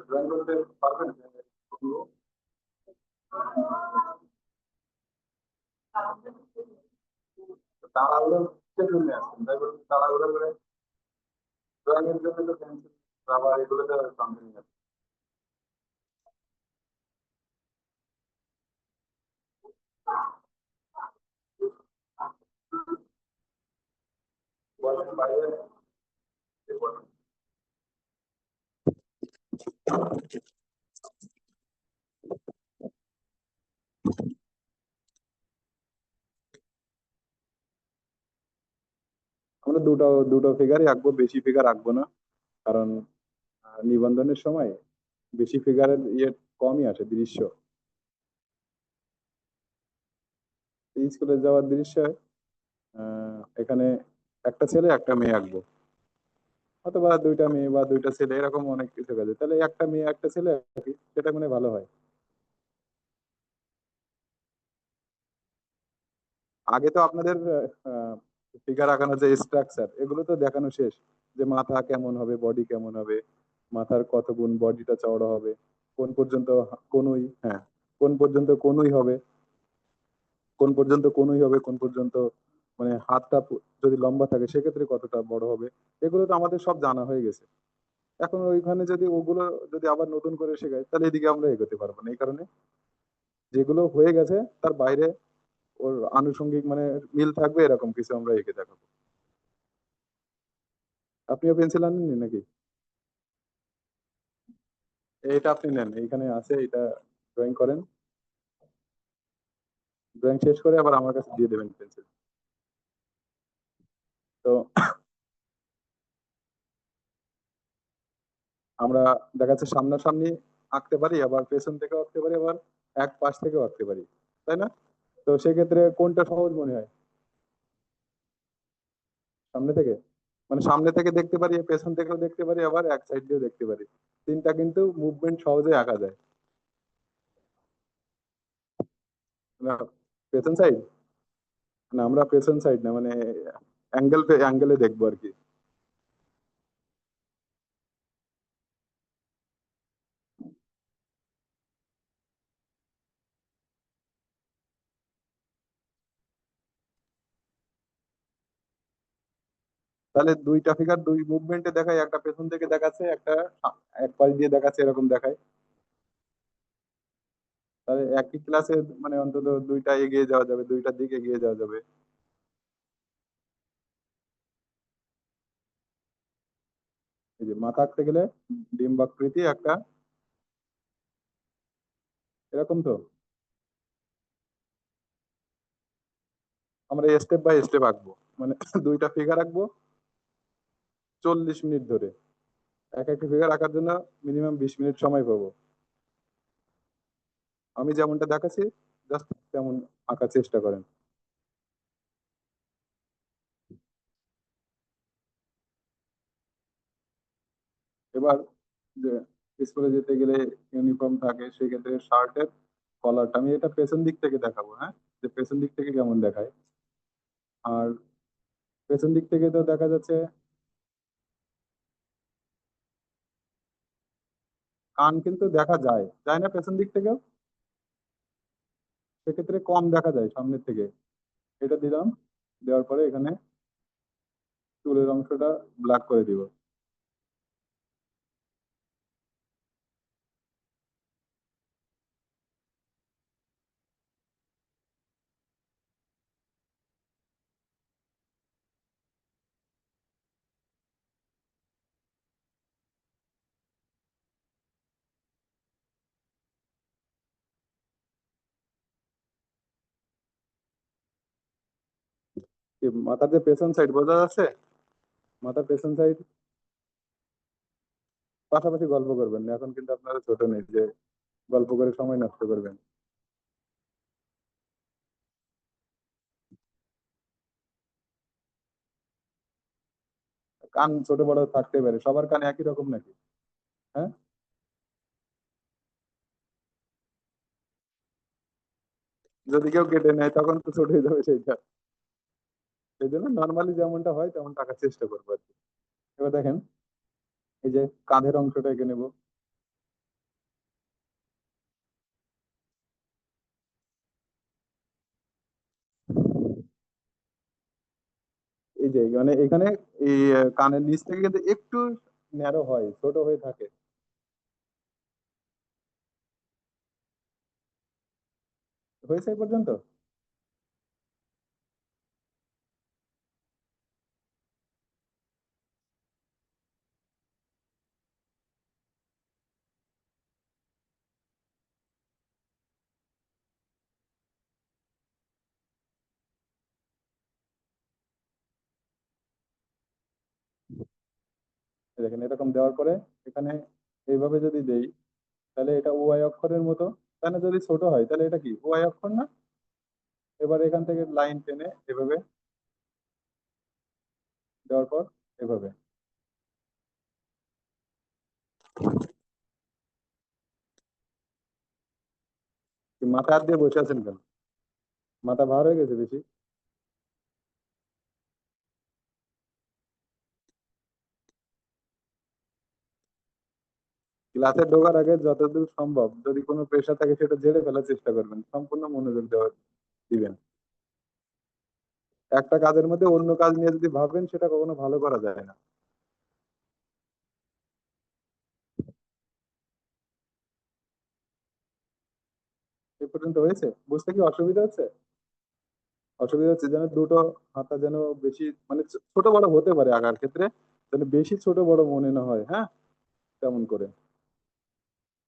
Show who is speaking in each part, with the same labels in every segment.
Speaker 1: Drawing করতে পারবেন? তাড়াহুড়ো কিসের জন্য আসছেন? তাই বলুন, তাড়াহুড়ো করে ড্রয়িং এর জন্য তো পেন্সিল, রাবার এগুলো তো সঙ্গে নিয়ে আসছেন। বলেন বাইরে এ বলেন। আমরা দুটো দুটো ফিগারই আঁকবো, বেশি ফিগার আঁকবো না। কারণ নিবন্ধনের সময় বেশি ফিগারের ইয়ে কমই আসে দৃশ্য। স্কুলে যাওয়ার দৃশ্য এখানে একটা ছেলে একটা মেয়ে আঁকবো, অথবা দুইটা মেয়ে বা দুইটা ছেলে, এরকম অনেক কিছু কাজে তাহলে একটা মেয়ে একটা ছেলে আঁকি, সেটা মানে ভালো হয়। আগে তো আপনাদের ফিগার আঁকানোর যে স্ট্রাকচার এগুলো তো দেখানো শেষ, যে মাথা কেমন হবে, বডি কেমন হবে, মাথার কত গুণ বডিটা চওড়া হবে, কোন পর্যন্ত কনুই, হ্যাঁ, কোন পর্যন্ত কনুই হবে, কোন পর্যন্ত কনুই হবে, কোন পর্যন্ত মানে হাতটা যদি লম্বা থাকে সেক্ষেত্রে কতটা বড় হবে, এগুলো তো আমাদের সব জানা হয়ে গেছে। এখন ওইখানে যদি ওগুলো যদি আবার নতুন করে শেখায় তাহলে এদিকে আমরা এগোতে পারবো না। এই কারণে যেগুলো হয়ে গেছে তার বাইরে ওর আনুষঙ্গিক মানে মিল থাকবে এরকম কিছু আমরা এঁকে দেখাবো। আপনিও পেন্সিল আনেননি নাকি? এটা আপনি নেন, এইখানে আছে, এটা ড্রয়িং করেন, ড্রয়িং শেষ করে আবার আমার কাছে দিয়ে দেবেন পেন্সিল। তো আমরা দেখা যাচ্ছে সামনাসামনি আঁকতে পারি, আবার পেছন থেকেও আঁকতে পারি, আবার এক পাশ থেকেও আঁকতে পারি, তাই না? তো সেক্ষেত্রে কোনটা সহজ মনে হয়? সামনে থেকে, মানে সামনে থেকে দেখতে পারি, পেছন থেকেও দেখতে পারি, আবার এক সাইড দিয়েও দেখতে পারি, তিনটা কিন্তু মুভমেন্ট সহজে আঁকা যায়। না, পেছন সাইড, না আমরা পেছন সাইড না, মানে অ্যাঙ্গেলে দেখবো আর কি। তাহলে দুইটা ফিগার দুই মুভমেন্টে দেখায়, একটা পেছন থেকে দেখাচ্ছে, একটা এক পাশ দিয়ে দেখাচ্ছে, এরকম দেখায়। তাহলে একই ক্লাসে মানে অন্তত দুইটা এগিয়ে যাওয়া যাবে, দুইটার দিকে এগিয়ে যাওয়া যাবে। এই যে মাথা আঁকতে গেলে ডিম্বাকৃতি একটা, এরকম তো আমরা স্টেপ বাই স্টেপ আঁকবো, মানে দুইটা ফিগার আঁকবো 40 মিনিট ধরে। এক একটা ফিগার আঁকার জন্য মিনিমাম 20 মিনিট সময় পাবো। আমি যেমনটা দেখাচ্ছি জাস্ট তেমন আঁকার চেষ্টা করেন। এবার যে স্কুলে যেতে গেলে ইউনিফর্ম থাকে, সেক্ষেত্রে শার্টের কলারটা আমি এটা পেছন দিক থেকে দেখাবো, হ্যাঁ, যে পেছন দিক থেকে কেমন দেখায়। আর পেছন দিক থেকে তো দেখা যাচ্ছে কান কিন্তু দেখা যায় যায় না পেছন দিক থেকেও, সেক্ষেত্রে কম দেখা যায় সামনের থেকে। এটা দিলাম, দেওয়ার পরে এখানে চুলের অংশটা ব্ল্যাক করে দিব। মাথার যে পেছন সাইড বোঝা যাচ্ছে, মাথার পেছন সাইড, পাশাপাশি গল্প করবেন না, এখন কিন্তু আপনারা ছোট নেই যে গল্প করে সময় নষ্ট করবেন। কান ছোট বড় থাকতে পারে, সবার কান একই রকম নাকি? হ্যাঁ, যদি কেউ কেটে নেয় তখন তো ছোট হয়ে যাবে সেইটা। সেই জন্য নর্মালি যেমনটা হয় তেমন টাকার চেষ্টা করবো আর কি। এবার দেখেন, এই যে কাঁধের অংশটা এঁকে নেবো। এই যে মানে এখানে এই কানের নিচ থেকে কিন্তু একটু ন্যারো হয়, ছোট হয়ে থাকে। হয়েছে এই পর্যন্ত। এই দেখেন এরকম দেওয়ার পরে এখানে এইভাবে যদি দেই, তাহলে এটা ওয়াই অক্ষরের মতো। তাহলে যদি ছোট হয় তাহলে এটা কি ওয়াই অক্ষর না? এবার এখান থেকে লাইন টেনে এভাবে দেওয়ার পর এভাবে। মাথা হাত দিয়ে বসে আছেন কেন? মাথা ভার হয়ে গেছে বেশি? ক্লাসে ঢোকার আগে যতদূর সম্ভব যদি কোনো পেশা থাকে সেটা ঝেড়ে ফেলার চেষ্টা করবেন, সম্পূর্ণ মনোযোগ দেওয়া দিবেন। একটা কাজের মধ্যে অন্য কাজ নিয়ে যদি ভাবেন সেটা কখনো ভালো করা যায় না। এ পর্যন্ত হয়েছে? বুঝতে কি অসুবিধা হচ্ছে? অসুবিধা হচ্ছে যেন দুটো হাতা যেন বেশি মানে ছোট বড় হতে পারে আঁকার ক্ষেত্রে, যেন বেশি ছোট বড় মনে না হয়, হ্যাঁ? তেমন করে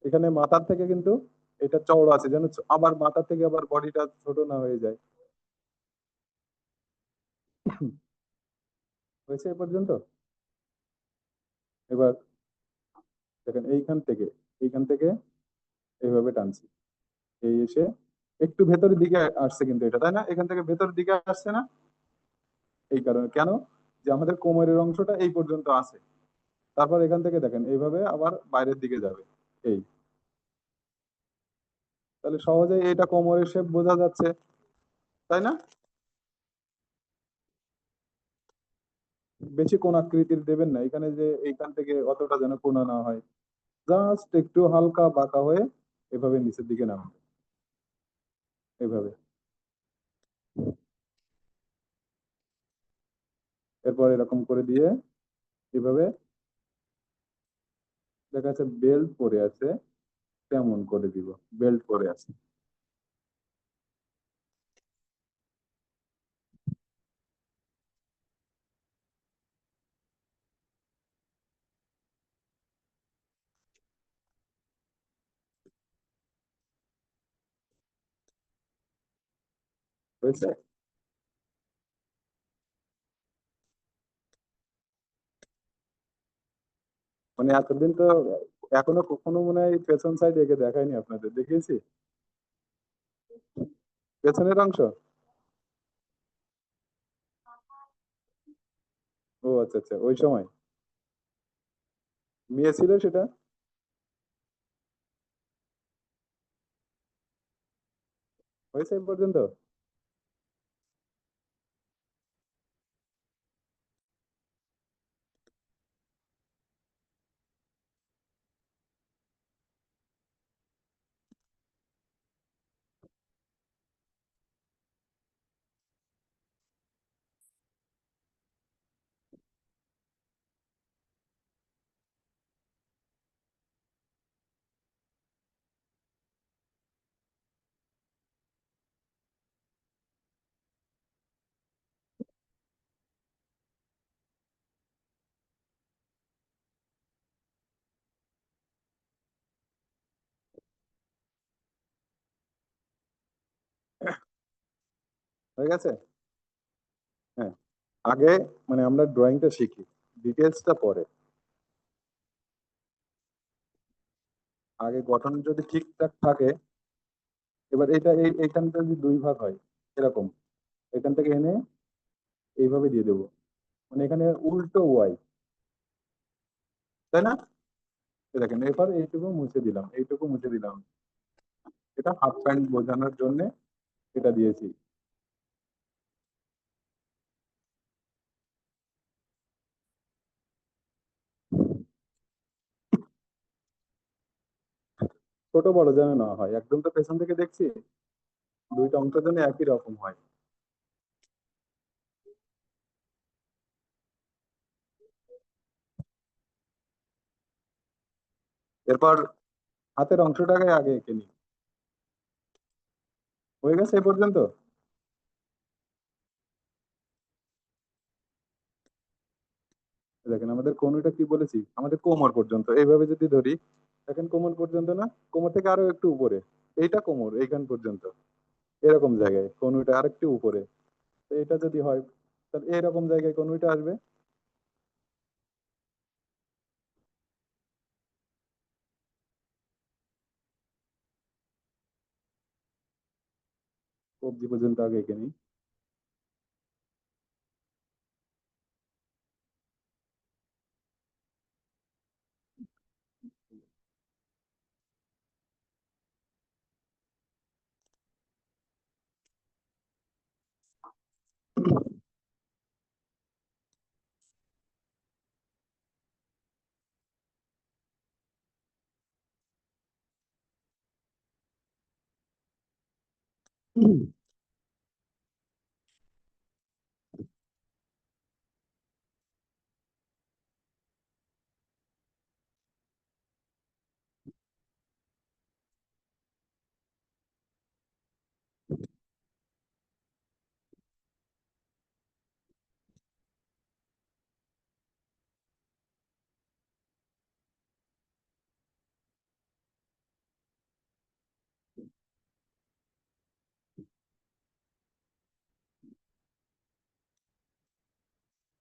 Speaker 1: এখানে মাথার থেকে কিন্তু এটা চওড়া আছে, যেন আবার মাথা থেকে আবার বডিটা ছোট না হয়ে যায়। হয়েছে এ পর্যন্ত? এবার দেখেন এইখান থেকে এইভাবে টানছি, এই এসে একটু ভেতরের দিকে আসছে কিন্তু এটা, তাই না? এখান থেকে ভেতরের দিকে আসছে না? এই কারণে কেন, যে আমাদের কোমরের অংশটা এই পর্যন্ত আছে। তারপর এখান থেকে দেখেন এইভাবে আবার বাইরের দিকে যাবে। এই, তাহলে সহজেই এটা কোমরের শেপ বোঝা যাচ্ছে, তাই না? বেশি কোণ আকৃতির দেবেন না এখানে, যে এইখান থেকে অতটা যেন কোণা না হয়, জাস্ট একটু হালকা বাঁকা হয়ে এভাবে নিচের দিকে নামবে, এভাবে। এরপর এরকম করে দিয়ে এভাবে দেখা যাচ্ছে বেল্ট পরে আছে, তেমন করে দিব। বেল্ট পরে আছে, হয়েছে? মানে এতদিন তো এখনো কখনো মনে হয় পেছন সাইড এঁকে দেখায়নি আপনাদের, দেখিয়েছি পেছনের অংশ? ও আচ্ছা আচ্ছা, ওই সময় মেয়ে ছিল সেটা। হয়েছে এই পর্যন্ত? হয়ে গেছে। হ্যাঁ, আগে মানে আমরা ড্রয়িংটা শিখি, ডিটেলসটা পরে। আগে গঠন যদি ঠিকঠাক থাকে, এবার এটা এইখানটা যদি দুই ভাগ হয় এরকম, এখান থেকে এনে এইভাবে দিয়ে দেবো, মানে এখানে উল্টো ওয়াই, তাই না? এই দেখেন এবার এইটুকু মুছে দিলাম, এইটুকু মুছে দিলাম। এটা হাফ প্যান্ট বোঝানোর জন্য এটা দিয়েছি। ছোট বড় যেন না হয়, একদম তো পেছন থেকে দেখছি দুইটা অংশ যেন একই রকম হয়। এরপর হাতের অংশটাকে আগে এঁকে নিই। হয়ে গেছে এ পর্যন্ত। দেখেন আমাদের কনুইটা কি বলেছি, আমাদের কোমর পর্যন্ত এইভাবে যদি ধরি, দেখেন কোমর পর্যন্ত না, কোমর থেকে আরো একটু উপরে, এইটা কোমর এইখান পর্যন্ত, এরকম জায়গায় কনুইটা আরেকটু উপরে। তো এটা যদি হয়, তাহলে এরকম জায়গায় কনুইটা আসবে। কবজি পর্যন্ত আগে এঁকে নিই।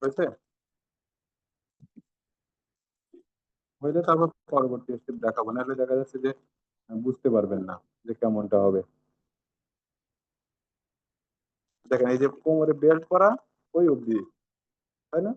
Speaker 1: হয়েছে। হইলে তারপর পরবর্তী স্টেপ দেখাবো, নাহলে দেখা যাচ্ছে যে বুঝতে পারবেন না যে কেমনটা হবে। দেখেন এই যে কোমরে বেল্ট করা ওই অবধি, তাই না?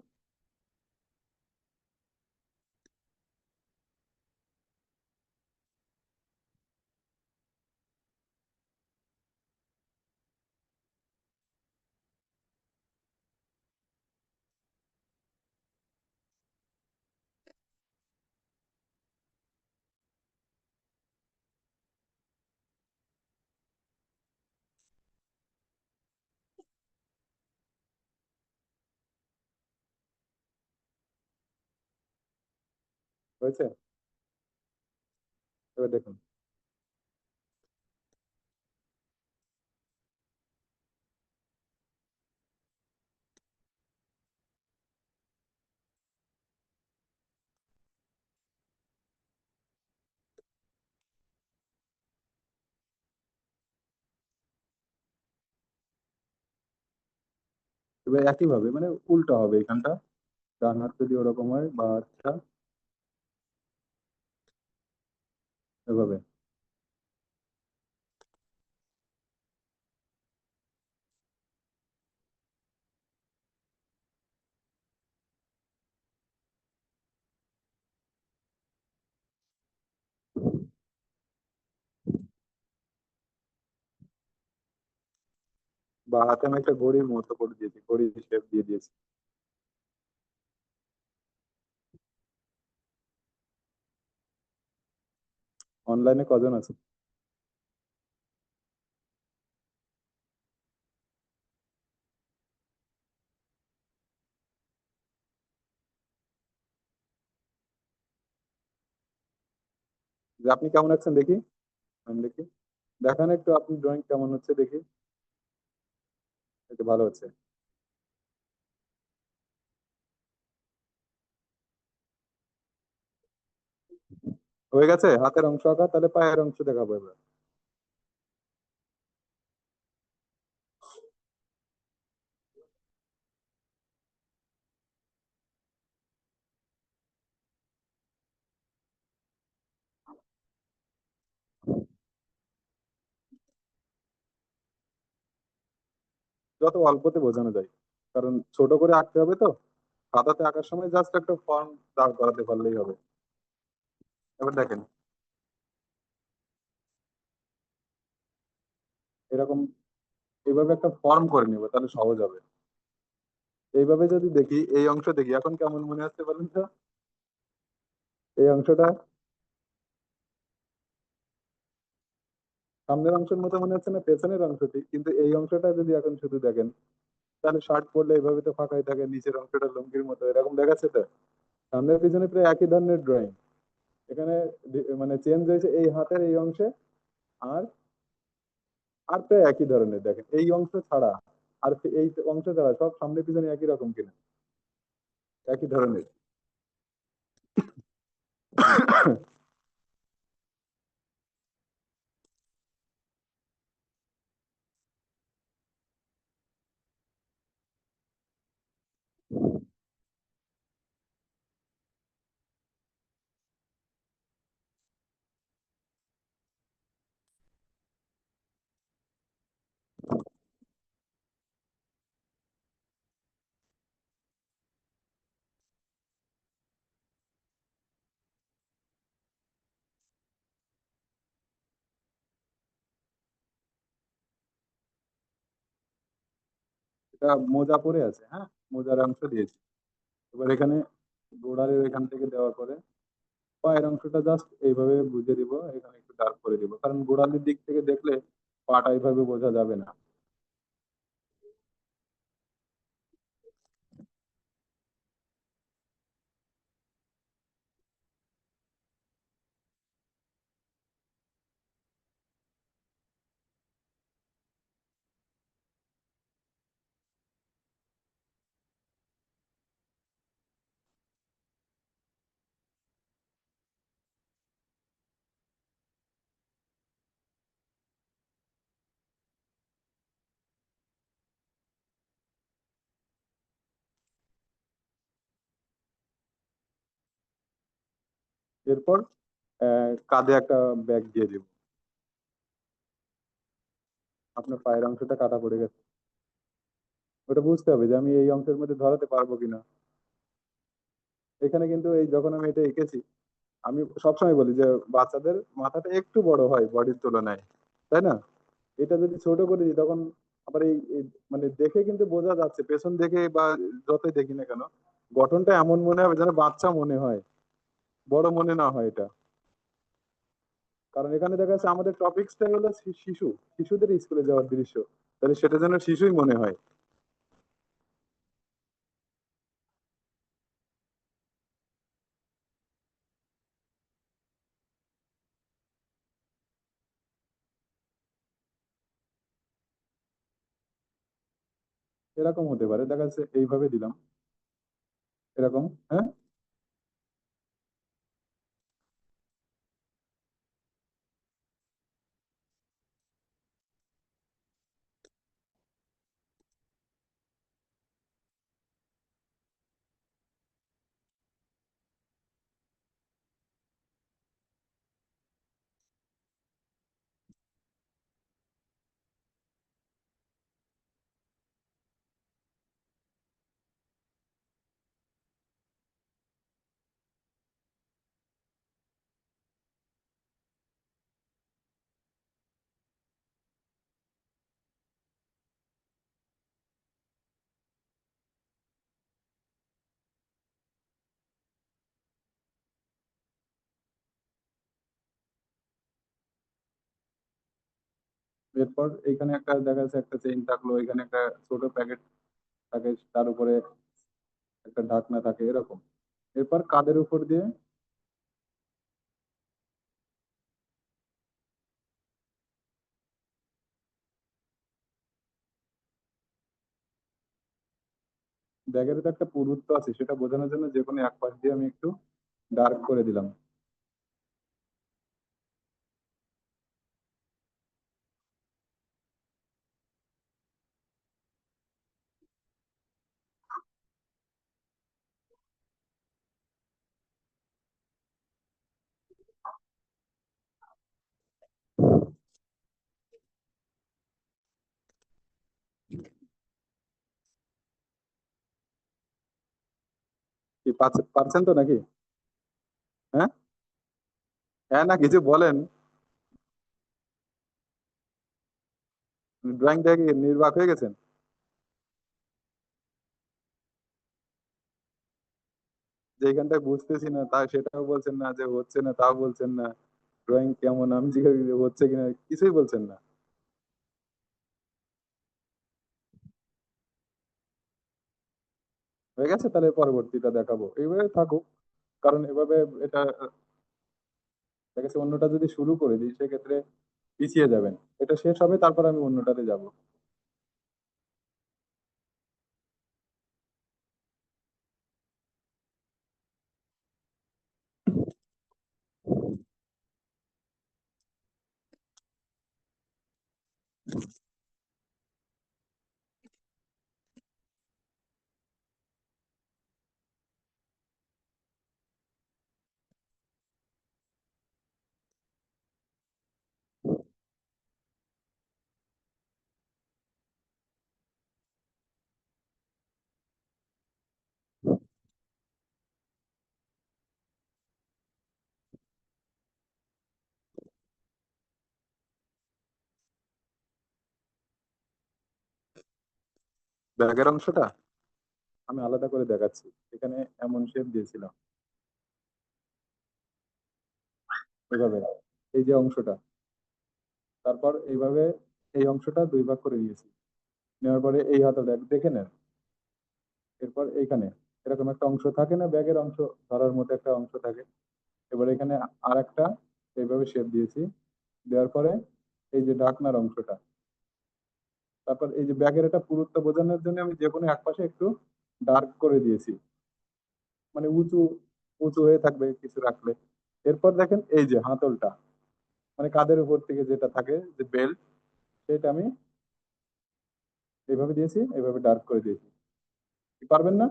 Speaker 1: হয়েছে। এবার দেখুন। এবার একই ভাবে মানে উল্টো হবে এখানটা, ডান হাত যদি ওরকম হয় বা হাতটা এভাবে। বা হাতে আমি একটা ঘড়ির মতো করে দিয়েছি, ঘড়ির শেপ দিয়ে দিয়েছি। অনলাইনে কজন আছে? যে আপনি কেমন আছেন দেখি, আমি দেখি। দেখান একটু আপনি ড্রয়িং কেমন হচ্ছে দেখি। একটু ভালো হচ্ছে। হয়ে গেছে হাতের অংশ আঁকা, তাহলে পায়ের অংশ দেখাবো এবার। যত অল্পতে বোঝানো যায়, কারণ ছোট করে আঁকতে হবে তো, খাতাতে আঁকার সময় জাস্ট একটা ফর্ম দাঁড় করাতে পারলেই হবে। এবার দেখেন এরকম এইভাবে একটা ফর্ম করে নিব, তাহলে সহজ হবে। এইভাবে যদি দেখি, এই অংশ দেখি এখন কেমন মনে হচ্ছে বলুন তো? এই অংশটা সামনের অংশের মতো মনে হচ্ছে না, পেছনের অংশটি, কিন্তু এই অংশটা যদি এখন শুধু দেখেন, তাহলে শার্ট পরলে এইভাবে তো ফাঁকাই থাকে, নিচের অংশটা লুঙ্গির মতো এরকম দেখাচ্ছে তো। সামনের পিছনে প্রায় একই ধরনের ড্রয়িং। এখানে মানে চেঞ্জ হয়েছে এই হাতের এই অংশে, আর আর প্রায় একই ধরনের দেখেন এই অংশ ছাড়া। আর এই অংশ ছাড়া সব সামনে পিছনে একই রকম কিনা, একই ধরনের। এটা মোজা পরে আছে, হ্যাঁ, মোজার অংশ দিয়েছি। এবার এখানে গোড়ালির এখান থেকে দেওয়ার পরে পায়ের অংশটা জাস্ট এইভাবে বুঝে দিব, এখানে একটু ডার্ক করে দিব, কারণ গোড়ালির দিক থেকে দেখলে পাটা এইভাবে বোঝা যাবে না। এরপর কাঁধে একটা ব্যাগ দিয়ে দিব। আপনার পায়ের অংশটা কাটা পড়ে গেছে, ওটা বুঝতে হবে যে আমি এই অংশের মধ্যে ধরাতে পারবো কিনা। এখানে কিন্তু এই যখন আমি এটা এঁকেছি, আমি সবসময় বলি যে বাচ্চাদের মাথাটা একটু বড় হয় বডির তুলনায়, তাই না? এটা যদি ছোট করে দিই তখন আবার মানে দেখে কিন্তু বোঝা যাচ্ছে, পেছন দেখে বা যতই দেখি না কেন, গঠনটা এমন মনে হবে যেন বাচ্চা মনে হয়, বড় মনে না হয় এটা। কারণ এখানে দেখা যাচ্ছে আমাদের টপিকসটাই হলো শিশু, শিশুদের স্কুলে যাওয়ার দৃশ্য, তাহলে সেটা যেন শিশুই মনে হয়। এরকম হতে পারে, দেখা যাচ্ছে এইভাবে দিলাম, এরকম, হ্যাঁ। এরপর এখানে একটা দেখা যাচ্ছে একটা চেইন থাকলো, এখানে একটা ছোট প্যাকেট থাকে, তার উপরে একটা ঢাকনা থাকে এরকম। এরপর কাদের উপর দিয়ে ব্যাগের তো একটা পুরুত্ব আছে, সেটা বোঝানোর জন্য যে কোনো এক পাশ দিয়ে আমি একটু ডার্ক করে দিলাম। কি পারছেন তো নাকি? হ্যাঁ, হ্যাঁ, না কিছু বলেন। ড্রয়িং দেখে নির্বাক হয়ে গেছেন? যেখানটায় বুঝতেছি না তা সেটাও বলছেন না, যে হচ্ছে না তাও বলছেন না, ড্রয়িং কেমন আমি জিজ্ঞেস করি, হচ্ছে কিনা কিছুই বলছেন না। হয়ে গেছে, তাহলে পরবর্তীটা দেখাবো, এইভাবে থাকুক। কারণ এভাবে এটা দেখা গেছে অন্যটা যদি শুরু করে দিই সেক্ষেত্রে পিছিয়ে যাবেন। এটা শেষ হবে, তারপর আমি অন্যটাতে যাব। ব্যাগের অংশটা আমি আলাদা করে দেখাচ্ছি। এখানে এমন শেপ দিয়েছিলাম, এভাবে, এই যে অংশটা, তারপর এইভাবে এই অংশটা দুই ভাগ করে দিয়েছি। নেওয়ার পরে এই হাতলটা দেখে নেন। এরপর এইখানে এরকম একটা অংশ থাকে না, ব্যাগের অংশ ধরার মতো একটা অংশ থাকে। এবার এখানে আর একটা এইভাবে শেপ দিয়েছি। দেওয়ার পরে এই যে ঢাকনার অংশটা, তারপর এই যে ব্যাগের একটা পুরুত্ব বোঝানোর জন্য আমি যে কোনো এক পাশে একটু ডার্ক করে দিয়েছি, মানে উঁচু উঁচু হয়ে থাকবে কিছু রাখলে। এরপর দেখেন এই যে হাতলটা, মানে কাঁধের উপর থেকে যেটা থাকে যে বেল্ট, সেটা আমি এইভাবে দিয়েছি, এইভাবে ডার্ক করে দিয়েছি। কি পারবেন না?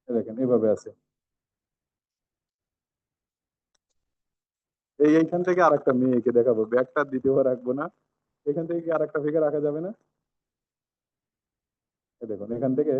Speaker 1: এই দেখেন এইভাবে আছে। এইখান থেকে আরেকটা মেয়েকে দেখাবো, ব্যাগটা দ্বিতীয়বার রাখবো না। এখান থেকে কি আরেকটা ফিগার রাখা যাবে না? এই দেখুন এখান থেকে।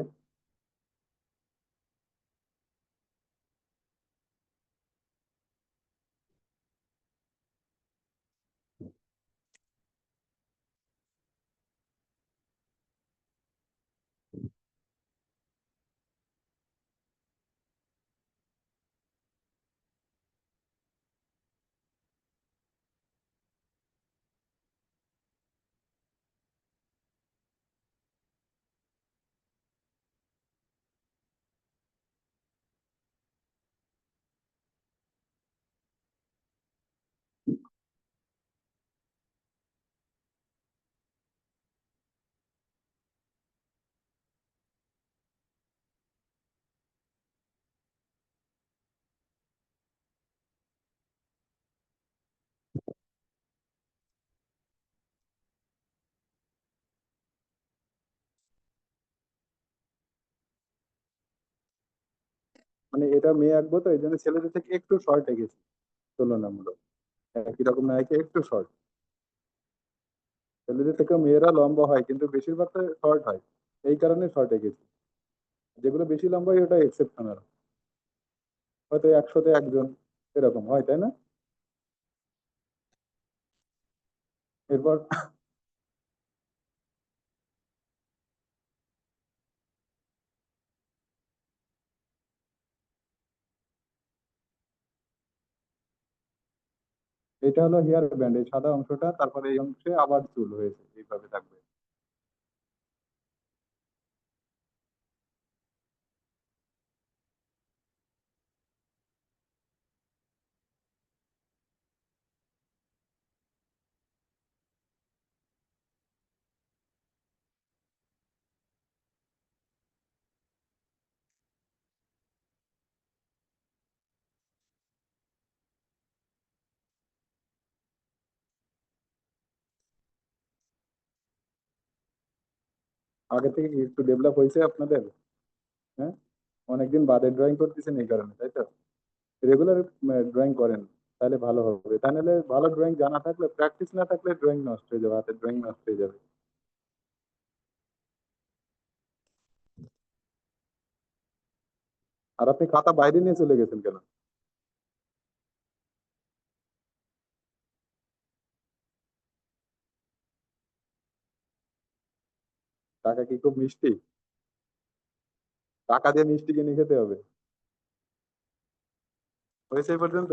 Speaker 1: মানে এটা মেয়ে আঁকবো তো এই জন্য ছেলেদের থেকে একটু শর্ট এঁকেছি তুলনামূলক। একই রকম নায়িকা একটু শর্ট। ছেলেদের থেকেও মেয়েরা লম্বা হয় কিন্তু বেশিরভাগটা শর্ট হয়, এই কারণে শর্ট এঁকেছি। যেগুলো বেশি লম্বা হয় ওটা এক্সেপশনাল, হয়তো 100-তে একজন এরকম হয়, তাই না? এরপর এটা হলো হেয়ার ব্যান্ড, এই সাদা অংশটা, তারপরে এই অংশে আবার চুল হয়েছে, এইভাবে থাকবে। আগে থেকে কি একটু ডেভেলপ হয়েছে আপনাদের? হ্যাঁ, অনেকদিন বাদে ড্রয়িং করতেছেন এই কারণে, তাই তো? রেগুলার ড্রয়িং করেন, তাহলে ভালো হবে। তা নাহলে ভালো ড্রয়িং জানা থাকলে, প্র্যাকটিস না থাকলে ড্রয়িং নষ্ট হয়ে যাবে, হাতের ড্রয়িং নষ্ট হয়ে যাবে। আর আপনি খাতা বাইরে নিয়ে চলে গেছেন কেন? টাকা কি খুব মিষ্টি? টাকা দিয়ে মিষ্টি কিনে খেতে হবে? হয়েছে এই পর্যন্ত?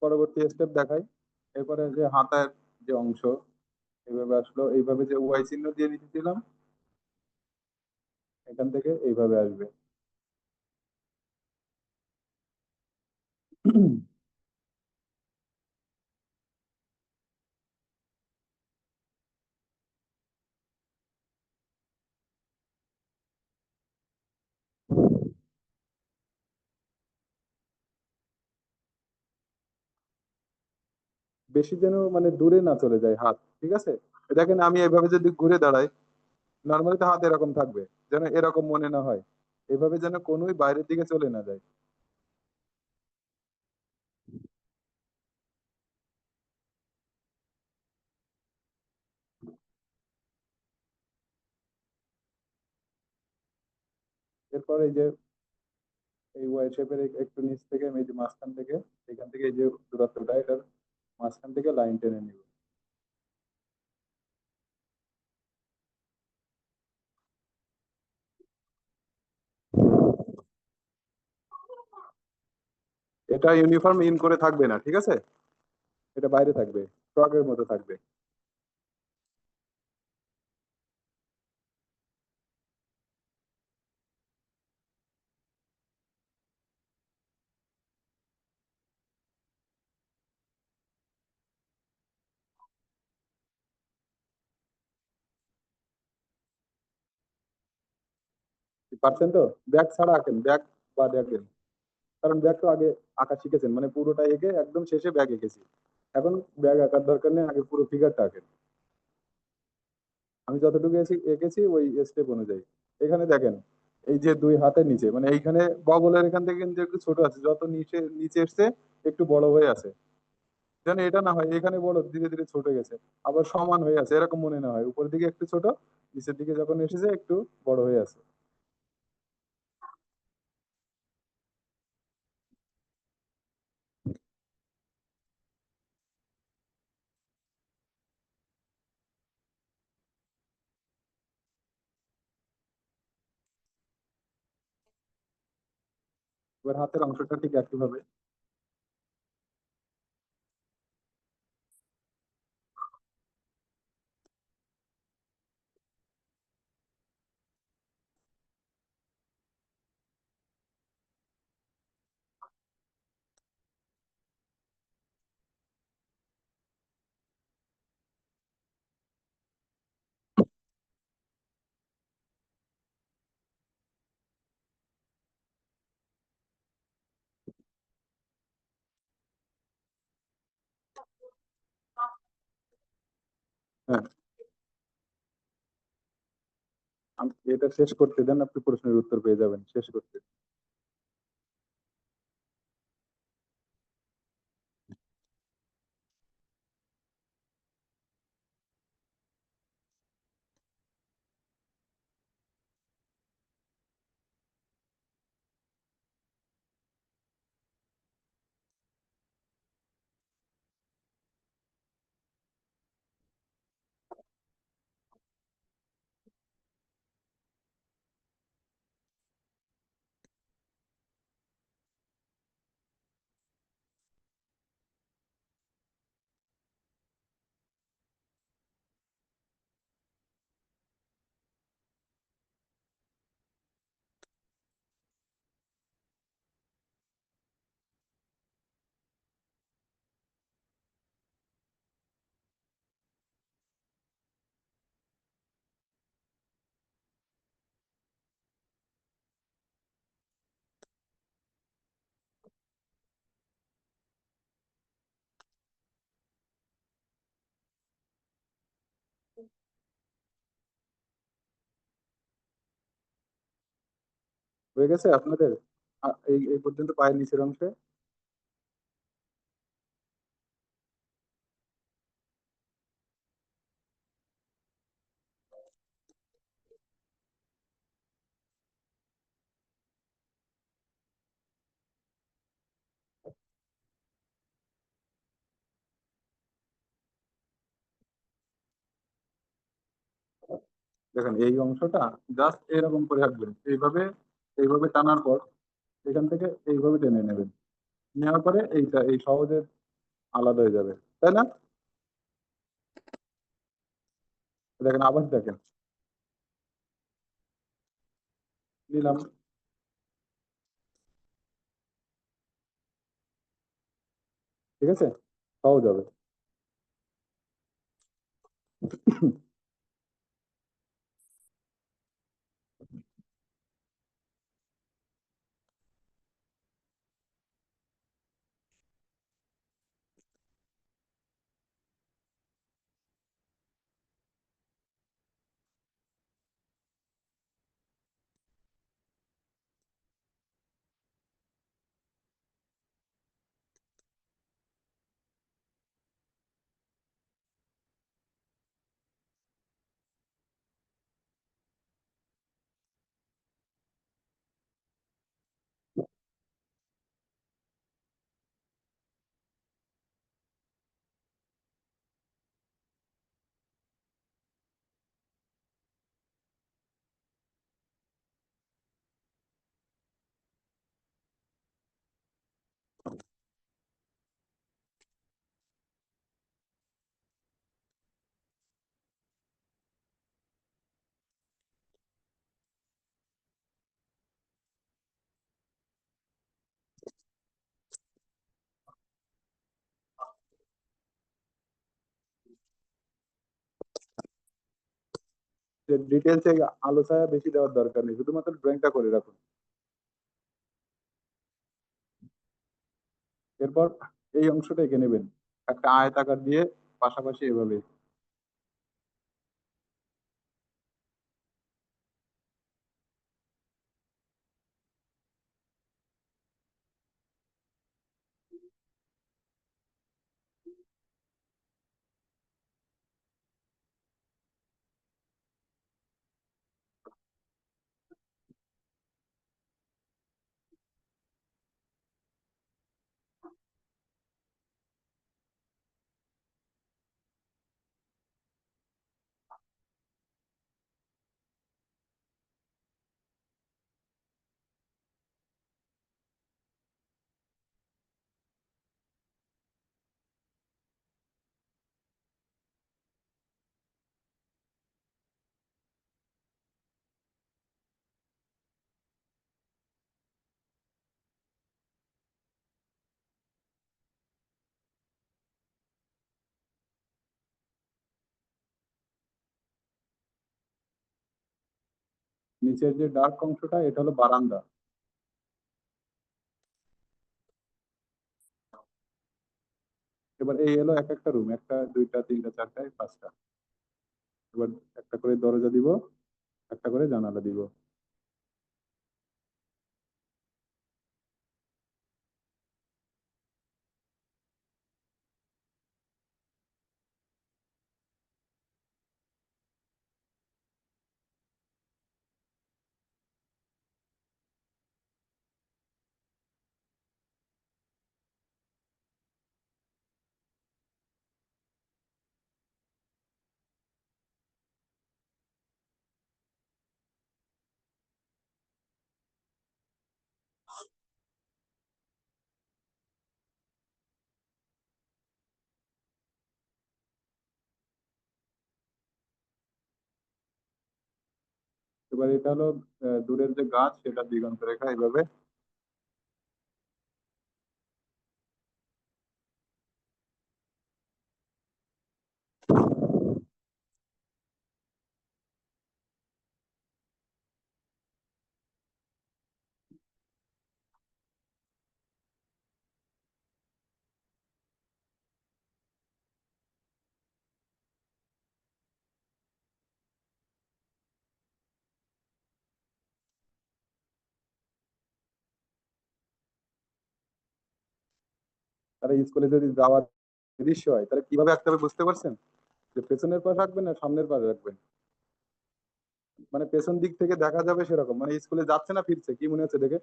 Speaker 1: পরবর্তী স্টেপ দেখাই। এরপরে যে হাতের যে অংশ এইভাবে আসলো, এইভাবে যে ওয়াই চিহ্ন দিয়ে দিতেছিলাম, এখান থেকে এইভাবে আসবে। বেশি যেন মানে দূরে না চলে যায় হাত, ঠিক আছে? দেখেন আমি এভাবে যদি ঘুরে দাঁড়াই, নর্মালি তো হাত এরকম থাকবে, যেন এরকম মনে না হয়। এভাবে যেন কোনোই বাইরের দিকে চলে না যায়। এরপর এই যে এই ওয়াই শেপের একটু নিচ থেকে আমি এই যে মাঝখান থেকে, এখান থেকে এই যে দূরত্বটা, এটার মাঝখান থেকে লাইন টেনে নিব। এটা ইউনিফর্ম ইন করে থাকবে না, ঠিক আছে? এটা বাইরে থাকবে, ফ্রকের মতো থাকবে। পারছেন তো? ব্যাগ ছাড়া আঁকেন, ব্যাগ বাদে আঁকেন। কারণ ব্যাগ তো আগে আঁকা শিখেছেন, মানে পুরোটা এঁকে একদম শেষে ব্যাগ এঁকেছি। এখন ব্যাগ আঁকার দরকার নেই, আগে পুরো ফিগারটা আঁকেন। আমি যতটুকু এঁকেছি ওই স্টেপ অনুযায়ী। এখানে দেখেন, এই যে দুই হাতের নিচে মানে এইখানে বগলের এখান থেকে কিন্তু একটু ছোট আছে, যত নিচে নিচে এসছে একটু বড় হয়ে আছে। যেন এটা না হয় এখানে বড় ধীরে ধীরে ছোট গেছে, আবার সমান হয়ে আছে এরকম মনে না হয়, উপরের দিকে একটু ছোট, নিচের দিকে যখন এসেছে একটু বড় হয়ে আছে। এবার হাতের অংশটা ঠিক একই ভাবে। হ্যাঁ, এটা শেষ করতে দেন, আপনি প্রশ্নের উত্তর পেয়ে যাবেন শেষ করতে। হয়ে গেছে আপনাদের? এই এই পর্যন্ত পায়ের নিচের অংশে? দেখেন এই অংশটা জাস্ট এরকম করে রাখবেন, এইভাবে এইভাবে টানার পর এখান থেকে এইভাবে টেনে নেবেন। নেওয়ার পরে এইটা এই সহজে আলাদা হয়ে যাবে, তাই না? দেখেন আবার দেখেন, নিলাম, ঠিক আছে, সহজ হবে। ডিটেলসে আলোচনা বেশি দেওয়ার দরকার নেই, শুধুমাত্র ড্রয়িংটা করে রাখুন। এরপর এই অংশটা এঁকে নেবেন একটা আয়তাকার দিয়ে, পাশাপাশি এভাবে। নিচের যে ডার্ক অংশটা এটা হলো বারান্দা। এবার এই হলো এক একটা রুম, একটা দুইটা তিনটা চারটা এই পাঁচটা। এবার একটা করে দরজা দিব, একটা করে জানালা দিব। এবার এটা হলো দূরের যে গাছ সেটা দিগন্ত রেখা এইভাবে। তাহলে স্কুলে যদি যাওয়ার দৃশ্য হয় তাহলে কিভাবে আঁকতে হবে বুঝতে পারছেন? যে পেছনের পাশ রাখবেন না সামনের পাশ রাখবেন, মানে পেছন দিক থেকে দেখা যাবে সেরকম, মানে স্কুলে যাচ্ছে না ফিরছে কি মনে হচ্ছে দেখে?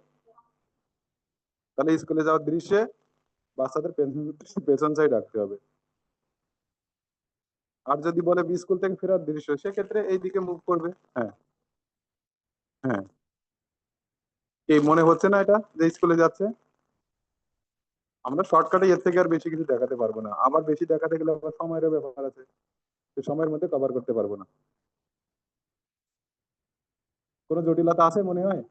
Speaker 1: তাহলে স্কুলে যাওয়ার দৃশ্যে বাচ্চাদের পেছন পেছন সাইড রাখতে হবে। আর যদি বলে স্কুল থেকে ফেরার দৃশ্য, সেক্ষেত্রে এইদিকে মুভ করবে। হ্যাঁ, হ্যাঁ। এই মনে হচ্ছে না এটা যে স্কুলে যাচ্ছে? আমরা শর্টকাটে এর থেকে আর বেশি কিছু দেখাতে পারবো না, আবার বেশি দেখাতে গেলে আবার সময়েরও ব্যাপার আছে, সে সময়ের মধ্যে কভার করতে পারবো না। কোনো জটিলতা আছে মনে হয়?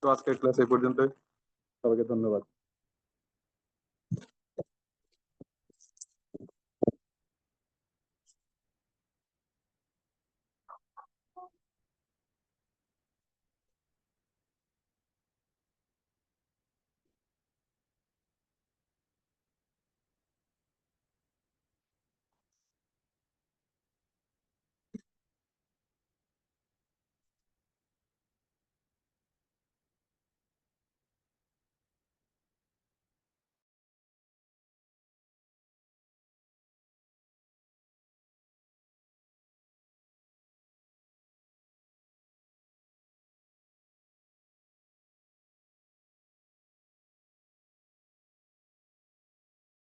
Speaker 1: তো আজকের ক্লাস এই পর্যন্ত, সবাইকে ধন্যবাদ।